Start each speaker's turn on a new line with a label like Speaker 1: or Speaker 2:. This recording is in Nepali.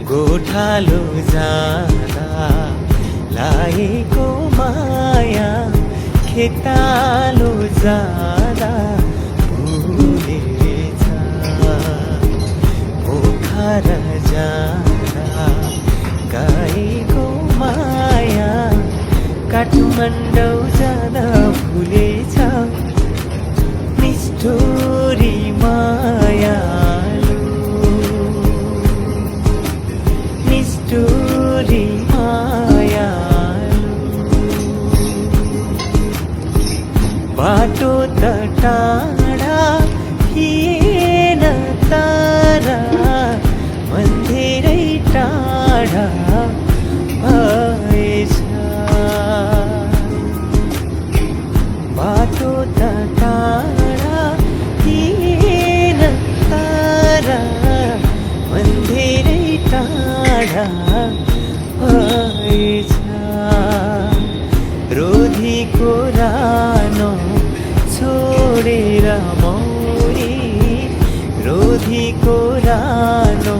Speaker 1: गोठालो जाँदा लागेको माया खेतालो जाँदा भुलेछ। पोखर जाँदा गएको माया काठमाडौँ जाँदा भुलेछ। निष्ठुरी मायालु निष्ठुरी मायालु बाटो त टाढा थिएन तर मन धेरै टाढा भएछ। बाटो त टाढा थिएन तर मन धेरै टाढा भएछ। रोधीको रानो छोडेर मौरी रोधीको रानो